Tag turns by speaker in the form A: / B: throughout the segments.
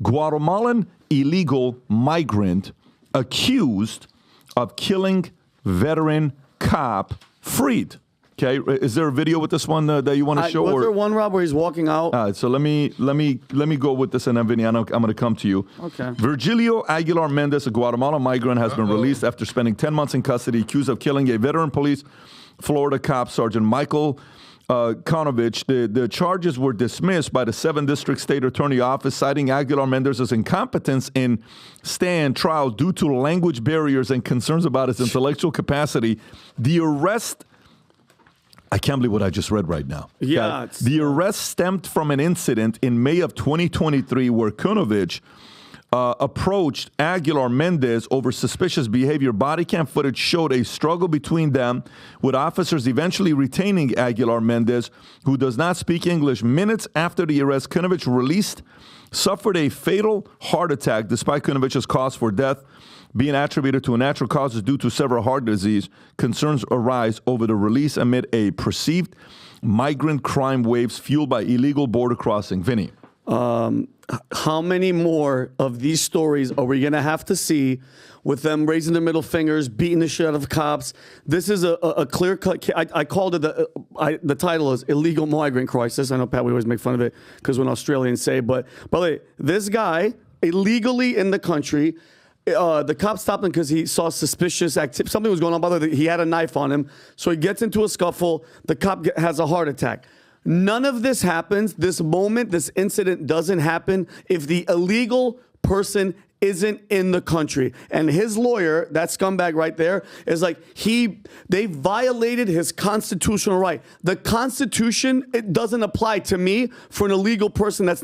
A: Guatemalan illegal migrant accused of killing veteran cop freed. Okay, is there a video with this one that you want to show?
B: Was there one, Rob, where he's walking out?
A: So let me go with this, and then Vinny, I'm going to come to you.
B: Okay.
A: Virgilio Aguilar Mendez, a Guatemalan migrant, has been released after spending 10 months in custody, accused of killing a veteran police Florida cop, Sergeant Michael Konovich. The charges were dismissed by the 7th District State Attorney Office, citing Aguilar Mendez's incompetence in stand trial due to language barriers and concerns about his intellectual capacity. The arrest... I can't believe what I just read right now.
B: Yeah.
A: The arrest stemmed from an incident in May of 2023 where Konovich approached Aguilar Mendez over suspicious behavior. Body cam footage showed a struggle between them, with officers eventually retaining Aguilar Mendez, who does not speak English. Minutes after the arrest, Konovich suffered a fatal heart attack, despite Konovich's cause for death being attributed to natural causes due to several heart disease. Concerns arise over the release amid a perceived migrant crime waves fueled by illegal border crossing. Vinny.
B: How many more of these stories are we going to have to see with them raising their middle fingers, beating the shit out of cops? This is a clear-cut... I called it... The title is Illegal Migrant Crisis. I know, Pat, we always make fun of it because when Australians say, but by the way, this guy, illegally in the country... the cop stopped him because he saw suspicious activity. Something was going on. By the way, he had a knife on him. So he gets into a scuffle. The cop has a heart attack. None of this happens. This moment, this incident doesn't happen if the illegal person isn't in the country. And his lawyer, that scumbag right there, is like, they violated his constitutional right. The Constitution, it doesn't apply to me for an illegal person that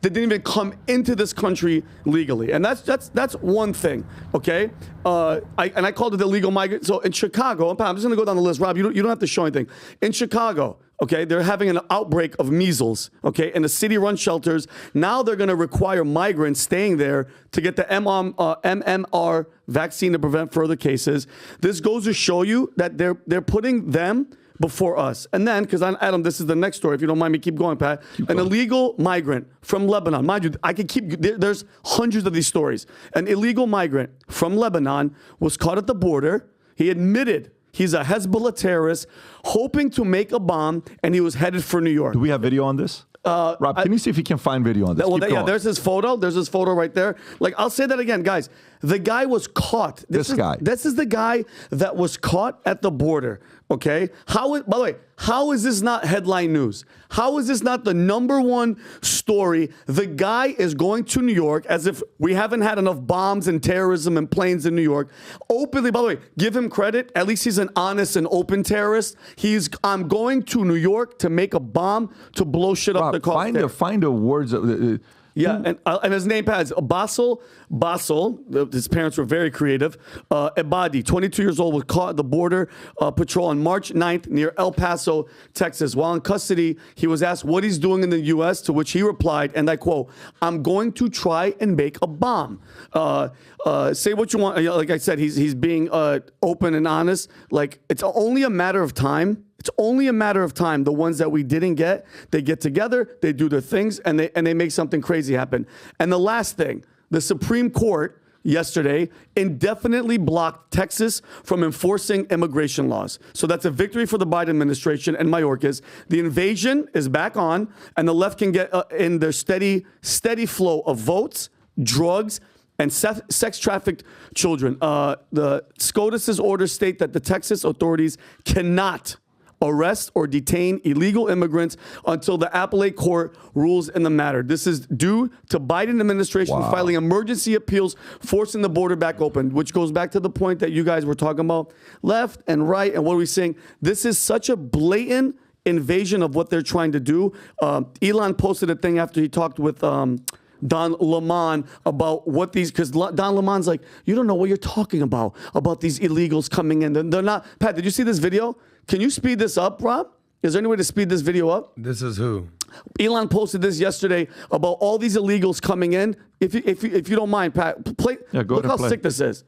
B: didn't even come into this country legally. And that's one thing, okay? I called it illegal migrant. So in Chicago, I'm just gonna go down the list, Rob, you don't have to show anything. In Chicago, okay, they're having an outbreak of measles, okay, in the city-run shelters. Now they're going to require migrants staying there to get the MMR vaccine to prevent further cases. This goes to show you that they're putting them before us. And then, because Adam, this is the next story, if you don't mind me, keep going, Pat. An illegal migrant from Lebanon. Mind you, I could there's hundreds of these stories. An illegal migrant from Lebanon was caught at the border. He admitted he's a Hezbollah terrorist hoping to make a bomb, and he was headed for New York.
A: Do we have video on this? Rob, can you see if you can find video on this?
B: Well, yeah, there's his photo. There's his photo right there. Like, I'll say that again, guys. The guy was caught. This is the guy that was caught at the border, okay? By the way, how is this not headline news? How is this not the #1 story? The guy is going to New York as if we haven't had enough bombs and terrorism and planes in New York. Openly, by the way, give him credit. At least he's an honest and open terrorist. I'm going to New York to make a bomb to blow shit up the coast.
A: Find the words.
B: Yeah, and his name is Basel. His parents were very creative. Ebadi, 22 years old, was caught at the border patrol on March 9th near El Paso, Texas. While in custody, he was asked what he's doing in the U.S., to which he replied, and I quote, "I'm going to try and make a bomb." Say what you want. Like I said, he's being open and honest. Like, it's only a matter of time. It's only a matter of time. The ones that we didn't get, they get together, they do their things, and they make something crazy happen. And the last thing, the Supreme Court yesterday indefinitely blocked Texas from enforcing immigration laws. So that's a victory for the Biden administration and Mayorkas. The invasion is back on, and the left can get in their steady flow of votes, drugs, and sex-trafficked children. The SCOTUS's orders state that the Texas authorities cannot arrest or detain illegal immigrants until the appellate court rules in the matter. This is due to Biden administration filing emergency appeals, forcing the border back open, which goes back to the point that you guys were talking about, left and right, and what are we saying? This is such a blatant invasion of what they're trying to do. Elon posted a thing after he talked with Don Lemon about what these, because Don Lemon's like, you don't know what you're talking about these illegals coming in. They're not. Pat, did you see this video? Can you speed this up, Rob? Is there any way to speed this video up?
C: This is who?
B: Elon posted this yesterday about all these illegals coming in. If you don't mind, Pat, play.
A: Yeah, go
B: look
A: ahead
B: how
A: and play.
B: sick this is.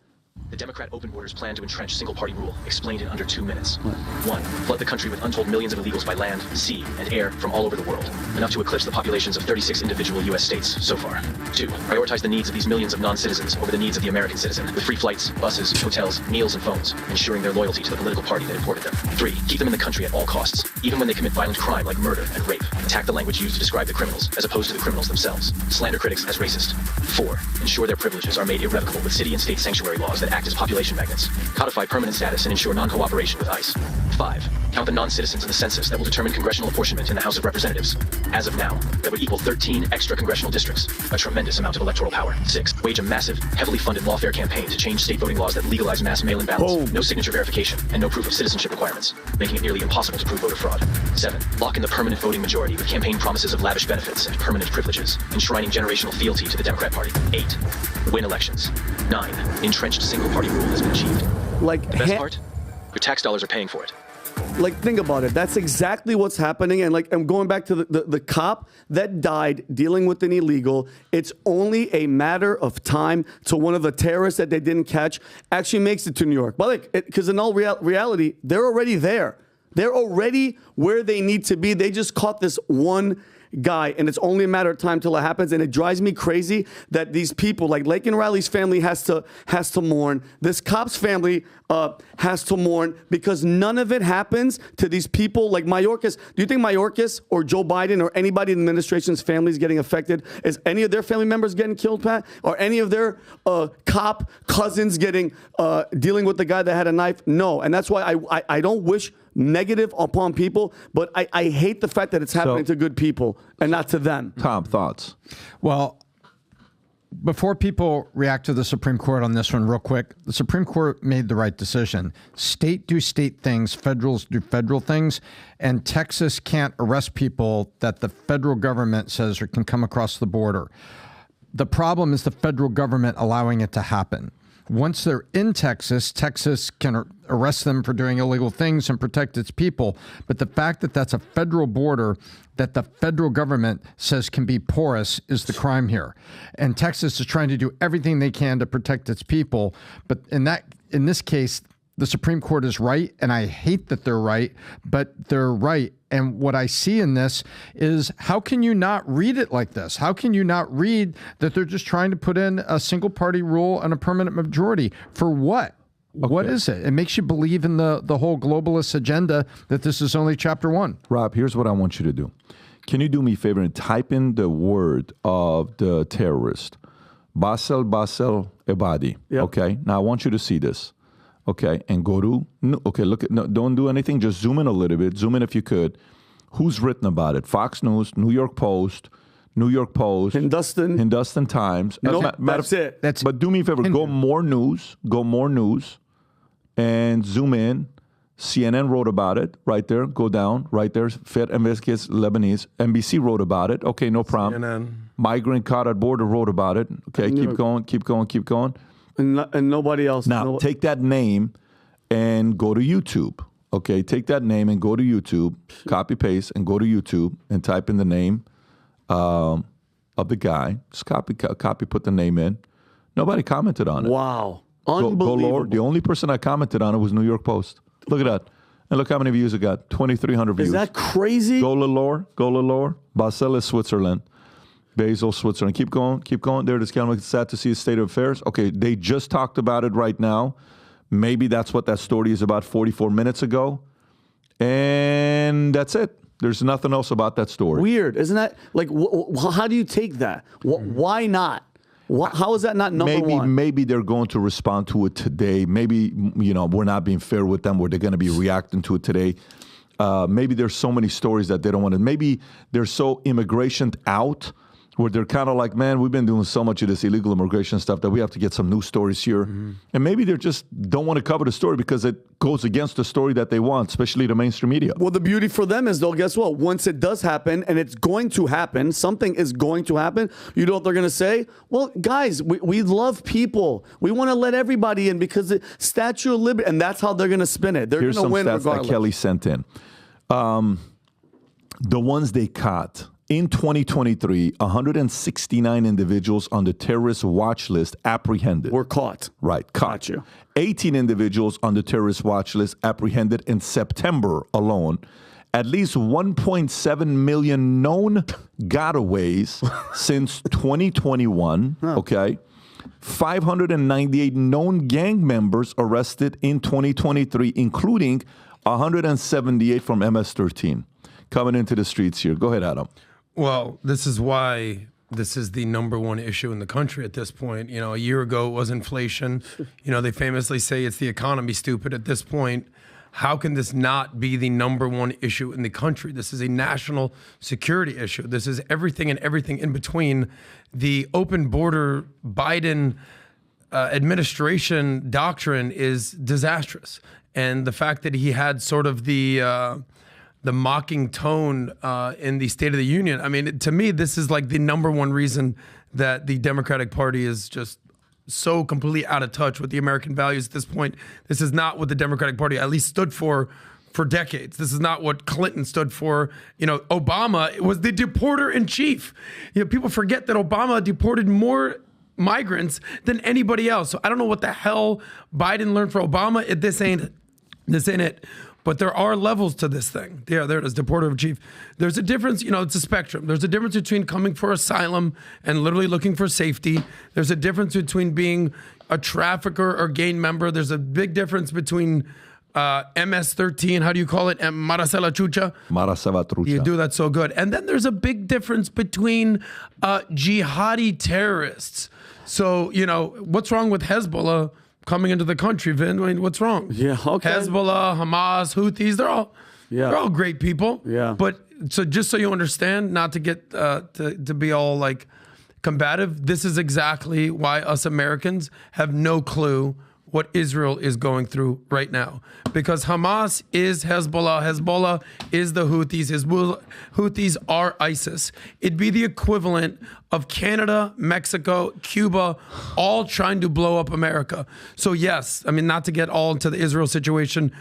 C: The Democrat open borders plan to entrench single-party rule, explained in under 2 minutes. 1. Flood the country with untold millions of illegals by land, sea, and air from all over the world, enough to eclipse the populations of 36 individual U.S. states so far. 2. Prioritize the needs of these millions of non-citizens over the needs of the American citizen, with free flights, buses, hotels, meals, and phones, ensuring their loyalty to the political party that imported them. 3. Keep them in the country at all costs, even when they commit violent crime like murder and rape. Attack the language used to describe the criminals, as opposed to the criminals themselves. Slander critics as racist. 4. Ensure their privileges are made irrevocable with city and state sanctuary laws that act as population magnets. Codify permanent status and ensure non-cooperation with ICE. 5. Count the non-citizens in the census that will determine congressional apportionment in the House of Representatives. As of now, that would equal 13 extra congressional districts, a tremendous amount of electoral power. 6. Wage a massive, heavily funded lawfare campaign to change state voting laws that legalize mass mail-in ballots, no signature verification, and no proof of citizenship requirements, making it nearly impossible to prove voter fraud. 7. Lock in the permanent voting majority with campaign promises of lavish benefits and permanent privileges, enshrining generational fealty to the Democrat Party. 8. Win elections. 9. Entrenched single-party rule has been achieved.
B: Like,
C: The best part? Your tax dollars are paying for it.
B: like, think about it. That's exactly what's happening. And like, I'm going back to the cop that died dealing with an illegal. It's only a matter of time till one of the terrorists that they didn't catch actually makes it to New York. But like, because in all reality, they're already there. They're already where they need to be. They just caught this one guy, and it's only a matter of time till it happens. And it drives me crazy that these people, like Lake and Riley's family, has to mourn. This cop's family has to mourn because none of it happens to these people like Mayorkas. Do you think Mayorkas or Joe Biden or anybody in the administration's family is getting affected? Is any of their family members getting killed, Pat? Or any of their cop cousins getting dealing with the guy that had a knife? No, and that's why I don't wish negative upon people, but I hate the fact that it's happening to good people and not to them.
A: Tom, thoughts?
D: Well, before people react to the Supreme Court on this one real quick, the Supreme Court made the right decision. State do state things, federals do federal things, and Texas can't arrest people that the federal government says can come across the border. The problem is the federal government allowing it to happen. Once they're in Texas, Texas can arrest them for doing illegal things and protect its people. But the fact that that's a federal border that the federal government says can be porous is the crime here. And Texas is trying to do everything they can to protect its people. But in this case, the Supreme Court is right, and I hate that they're right, but they're right. And what I see in this is, how can you not read it like this? How can you not read that they're just trying to put in a single party rule and a permanent majority? For what? Okay. What is it? It makes you believe in the whole globalist agenda that this is only chapter 1.
A: Rob, here's what I want you to do. Can you do me a favor and type in the word of the terrorist? Basel Ebadi. Yep. Okay, now I want you to see this. Okay, and go to, okay, look at, no, don't do anything, just zoom in a little bit, zoom in if you could. Who's written about it? Fox News, New York Post, Hindustan Times.
B: That's it.
A: But do me a favor, go more news, and zoom in. CNN wrote about it, right there, go down, right there, Fed investigates Lebanese. NBC wrote about it, okay, no problem. CNN. Migrant caught at border wrote about it, okay, keep going.
B: And nobody else.
A: Now, take that name and go to YouTube. Okay, take that name and go to YouTube, copy, paste, and go to YouTube and type in the name of the guy. Just copy, put the name in. Nobody commented on it.
B: Wow. Unbelievable.
A: Go lower. The only person that commented on it was New York Post. Look at that. And look how many views it got. 2,300 views.
B: Is that crazy?
A: Go a little lower. Basel is Switzerland. Basel, Switzerland. Keep going. There it is. It's sad to see the state of affairs. Okay, they just talked about it right now. Maybe that's what that story is about 44 minutes ago. And that's it. There's nothing else about that story.
B: Weird, isn't that? Like, how do you take that? Why not? How is that not number one?
A: Maybe they're going to respond to it today. Maybe, we're not being fair with them, where they're going to be reacting to it today. Maybe there's so many stories that they don't want to. Maybe they're so immigration out, where they're kind of like, man, we've been doing so much of this illegal immigration stuff that we have to get some new stories here. Mm-hmm. And maybe they just don't want to cover the story because it goes against the story that they want, especially the mainstream media.
B: Well, the beauty for them is, though, guess what? Once it does happen, and it's going to happen, something is going to happen, you know what they're going to say? Well, guys, we love people. We want to let everybody in because the Statue of Liberty, and that's how they're going to spin it. They're going to win regardless.
A: Here's some stats that Kelly sent in. The ones they caught In 2023, 169 individuals on the terrorist watch list apprehended.
B: Were caught.
A: Right, caught.
B: Got you.
A: 18 individuals on the terrorist watch list apprehended in September alone. At least 1.7 million known gotaways since 2021, okay? 598 known gang members arrested in 2023, including 178 from MS-13 coming into the streets here. Go ahead, Adam.
E: Well, this is why this is the number one issue in the country at this point. You know, a year ago it was inflation. You know, they famously say it's the economy, stupid. At this point, how can this not be the number one issue in the country? This is a national security issue. This is everything and everything in between. The open border Biden administration doctrine is disastrous. And the fact that he had sort of the mocking tone in the State of the Union, I mean, to me, this is like the number one reason that the Democratic Party is just so completely out of touch with the American values at this point. This is not what the Democratic Party at least stood for decades. This is not what Clinton stood for. You know, Obama was the deporter-in-chief. You know, people forget that Obama deported more migrants than anybody else. So I don't know what the hell Biden learned from Obama. This ain't it. But there are levels to this thing. Yeah, there it is, deporter-in-chief. There's a difference, you know, it's a spectrum. There's a difference between coming for asylum and literally looking for safety. There's a difference between being a trafficker or gang member. There's a big difference between MS-13, how do you call it? Maracela Chucha.
A: Maracela Trucha.
E: You do that so good. And then there's a big difference between jihadi terrorists. So, you know, what's wrong with Hezbollah coming into the country, Vin? I mean, what's wrong?
B: Yeah, okay.
E: Hezbollah, Hamas, Houthis, they're all great people.
B: Yeah.
E: But so just so you understand, not to get to be all like combative, this is exactly why us Americans have no clue what Israel is going through right now. Because Hamas is Hezbollah. Hezbollah is the Houthis. Houthis are ISIS. It'd be the equivalent of Canada, Mexico, Cuba, all trying to blow up America. So yes, I mean, not to get all into the Israel situation,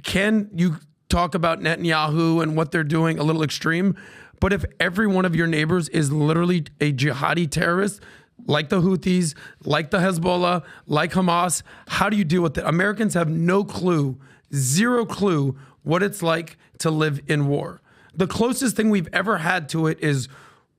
E: can you talk about Netanyahu and what they're doing a little extreme? But if every one of your neighbors is literally a jihadi terrorist, like the Houthis, like the Hezbollah, like Hamas, how do you deal with it? Americans have no clue, zero clue what it's like to live in war. The closest thing we've ever had to it is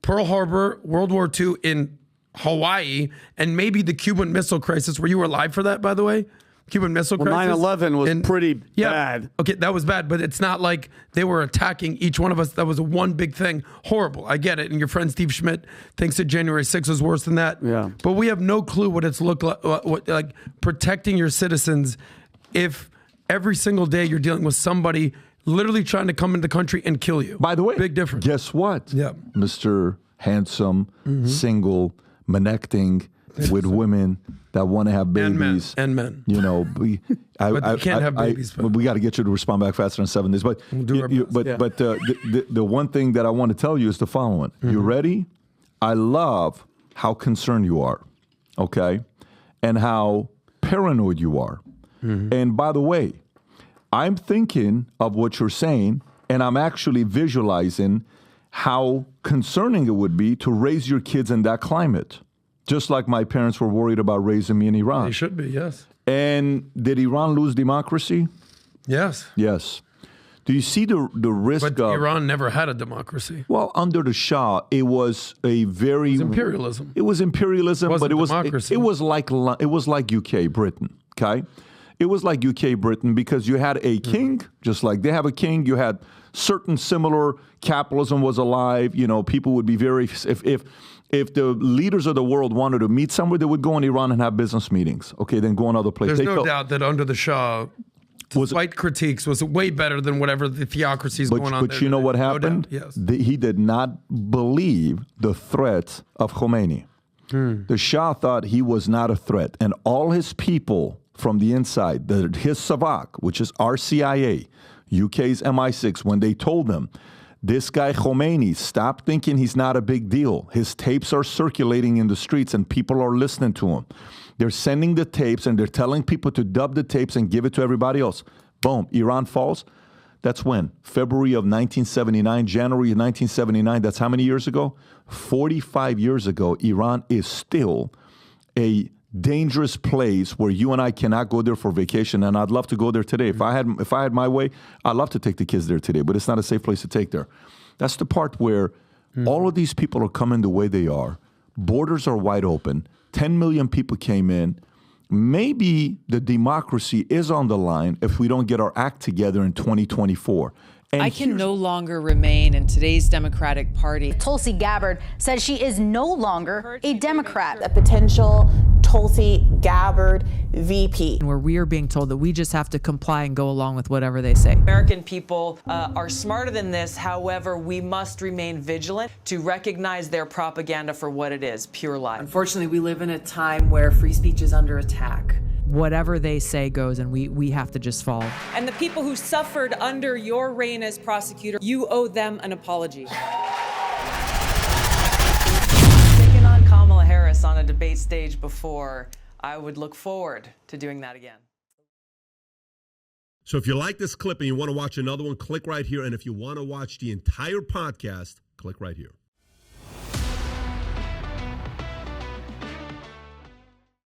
E: Pearl Harbor, World War II in Hawaii, and maybe the Cuban Missile Crisis. Were you alive for that, by the way? Cuban Missile Crisis.
B: 9/11 was pretty bad.
E: Okay, that was bad, but it's not like they were attacking each one of us. That was one big thing. Horrible. I get it. And your friend Steve Schmidt thinks that January 6th was worse than that.
B: Yeah.
E: But we have no clue what it's like protecting your citizens if every single day you're dealing with somebody literally trying to come into the country and kill you.
A: By the way,
E: big difference.
A: Guess what?
E: Yeah.
A: Mr. Handsome, single, connecting with women that want to have babies.
E: And men.
A: You know,
E: but you can't have babies.
A: We got to get you to respond back faster than 7 days. But
E: We'll do our best.
A: the one thing that I want to tell you is the following. You ready? I love how concerned you are, okay? And how paranoid you are. And by the way, I'm thinking of what you're saying, and I'm actually visualizing how concerning it would be to raise your kids in that climate. Just like my parents were worried about raising me in Iran.
E: They should be, yes.
A: And did Iran lose democracy?
E: Yes.
A: Yes. Do you see the risk
E: But
A: of...
E: Iran never had a democracy.
A: Well, under the Shah, it was a very...
E: It was imperialism.
A: It was imperialism,
E: It wasn't
A: but it was
E: democracy.
A: it was like UK, Britain, okay? It was like UK, Britain, because you had a king, just like they have a king. You had certain similar capitalism was alive. You know, people would be very... If the leaders of the world wanted to meet somewhere, they would go in Iran and have business meetings. Okay, then go on other places.
E: There's no doubt that under the Shah, despite critiques, was way better than whatever the theocracies going on
A: there. But you know what happened?
E: No doubt, yes.
A: He did not believe the threat of Khomeini. The Shah thought he was not a threat. And all his people from the inside, his Savak, which is our CIA, UK's MI6, when they told him, this guy Khomeini, stop thinking he's not a big deal. His tapes are circulating in the streets and people are listening to him. They're sending the tapes and they're telling people to dub the tapes and give it to everybody else. Boom, Iran falls. That's when? February of 1979, January of 1979. That's how many years ago? 45 years ago. Iran is still a dangerous place where you and I cannot go there for vacation, and I'd love to go there today. If I had my way, I'd love to take the kids there today, but it's not a safe place to take there. That's the part where all of these people are coming the way they are. Borders are wide open. 10 million people came in. Maybe the democracy is on the line if we don't get our act together in 2024. And
F: I can no longer remain in today's Democratic Party.
G: Tulsi Gabbard says she is no longer a Democrat.
H: A potential Tulsi Gabbard VP.
F: Where we are being told that we just have to comply and go along with whatever they say. American people are smarter than this. However, we must remain vigilant to recognize their propaganda for what it is, pure lie. Unfortunately, we live in a time where free speech is under attack. Whatever they say goes, and we have to just follow. And the people who suffered under your reign as prosecutor, you owe them an apology. Taking on Kamala Harris on a debate stage before, I would look forward to doing that again.
I: So if you like this clip and you want to watch another one, click right here. And if you want to watch the entire podcast, click right here.